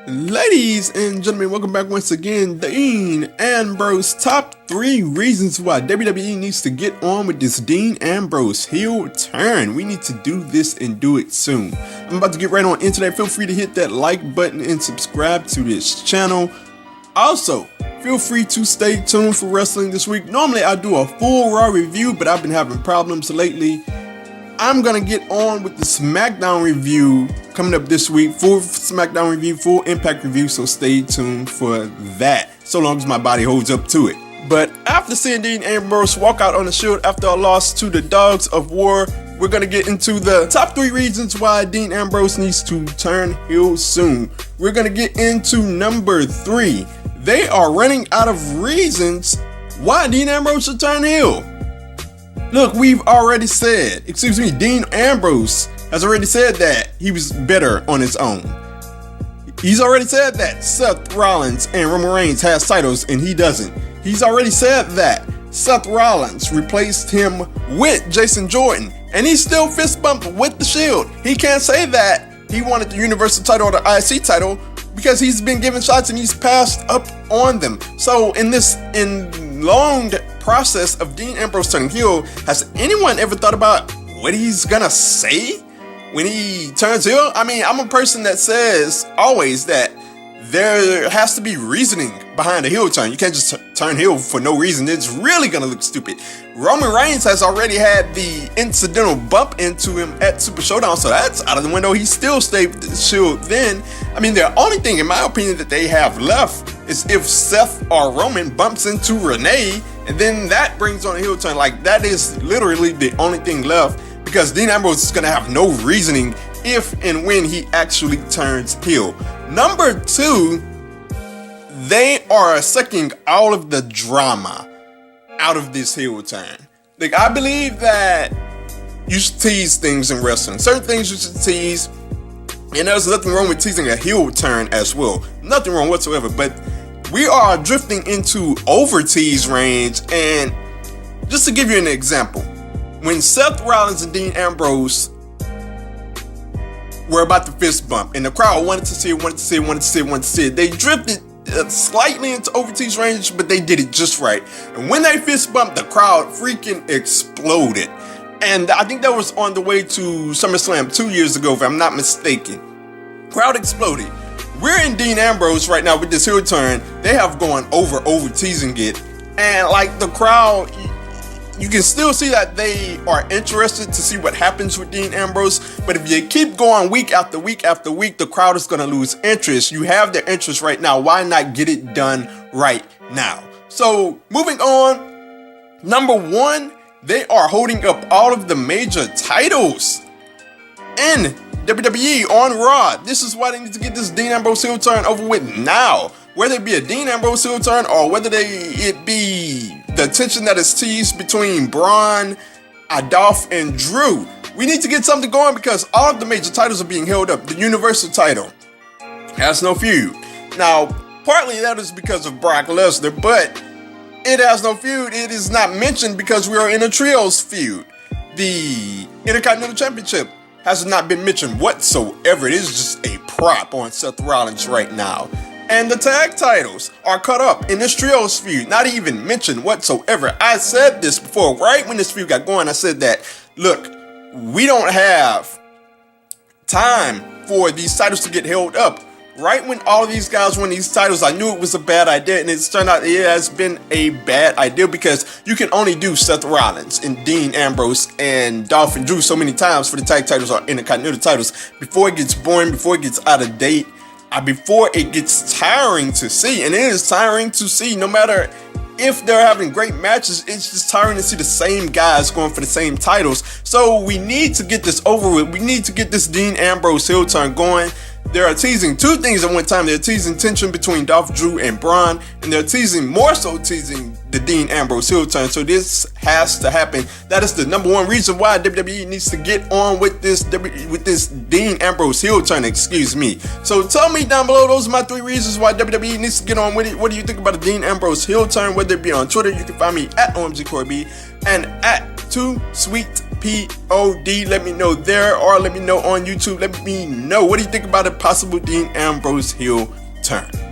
Ladies and gentlemen, welcome back once again. Dean Ambrose, top 3 reasons why WWE needs to get on with this Dean Ambrose heel turn. We need to do this and do it soon. I'm about to get right on into that. Feel free to hit that like button and subscribe to this channel. Also, feel free to stay tuned for wrestling this week. Normally I do a full Raw review, but I've been having problems lately. I'm gonna get on with the SmackDown review coming up this week. Full SmackDown review, full Impact review, so stay tuned for that, so long as my body holds up to it. But after seeing Dean Ambrose walk out on the Shield after a loss to the Dogs of War, we're gonna get into the top 3 reasons why Dean Ambrose needs to turn heel soon. We're gonna get into number 3. They are running out of reasons why Dean Ambrose should turn heel. Look, we've already said, Dean Ambrose has already said that he was better on his own. He's already said that Seth Rollins and Roman Reigns has titles and he doesn't. He's already said that Seth Rollins replaced him with Jason Jordan and he still fist bumped with the Shield. He can't say that he wanted the Universal title or the IC title because he's been given shots and he's passed up on them. So in this long process of Dean Ambrose turning heel, has anyone ever thought about what he's gonna say when he turns heel? I mean, I'm a person that says always that there has to be reasoning behind a heel turn. You can't just turn heel for no reason. It's really gonna look stupid. Roman Reigns has already had the incidental bump into him at Super Showdown, so that's out of the window. He still stayed with the Shield then. I mean, the only thing, in my opinion, that they have left is if Seth or Roman bumps into Renee, and then that brings on a heel turn. Like, that is literally the only thing left, because Dean Ambrose is gonna have no reasoning if and when he actually turns heel. Number 2, they are sucking all of the drama out of this heel turn. Like, I believe that you should tease things in wrestling. Certain things you should tease, and there's nothing wrong with teasing a heel turn as well. Nothing wrong whatsoever, but we are drifting into over tease range. And just to give you an example, when Seth Rollins and Dean Ambrose were about to fist bump and the crowd wanted to see it, they drifted slightly into over tease range, but they did it just right. And when they fist bumped, the crowd freaking exploded. And I think that was on the way to SummerSlam 2 years ago, if I'm not mistaken. Crowd exploded. We're in Dean Ambrose right now with this heel turn. They have gone over teasing it. And like, the crowd, you can still see that they are interested to see what happens with Dean Ambrose. But if you keep going week after week after week, the crowd is going to lose interest. You have their interest right now. Why not get it done right now? So moving on, number 1, they are holding up all of the major titles in WWE on Raw. This is why they need to get this Dean Ambrose heel turn over with now. Whether it be a Dean Ambrose heel turn or whether it be the tension that is teased between Braun, Dolph, and Drew. We need to get something going because all of the major titles are being held up. The Universal title has no feud. Now, partly that is because of Brock Lesnar, but it has no feud. It is not mentioned because we are in a trios feud. The Intercontinental Championship has not been mentioned whatsoever. It is just a prop on Seth Rollins right now. And the tag titles are cut up in this trios feud, not even mentioned whatsoever. I said this before, right when this feud got going, I said that, look, we don't have time for these titles to get held up. Right when all these guys won these titles, I knew it was a bad idea, and it's turned out it has been a bad idea because you can only do Seth Rollins and Dean Ambrose and Dolph and Drew so many times for the tag titles or Intercontinental titles before it gets boring, before it gets out of date, before it gets tiring to see. And it is tiring to see no matter if they're having great matches. It's just tiring to see the same guys going for the same titles. So we need to get this over with. We need to get this Dean Ambrose heel turn going. They are teasing 2 things at one time. They're teasing tension between Dolph, Drew, and Braun, and they're teasing the Dean Ambrose heel turn. So this has to happen. That is the number 1 reason why WWE needs to get on with this Dean Ambrose heel turn. So tell me down below. Those are my 3 reasons why WWE needs to get on with it. What do you think about a Dean Ambrose heel turn? Whether it be on Twitter, you can find me at OMGCoreyB and at 2Sweet POD. Let me know there, or let me know on YouTube. Let me know, what do you think about a possible Dean Ambrose heel turn?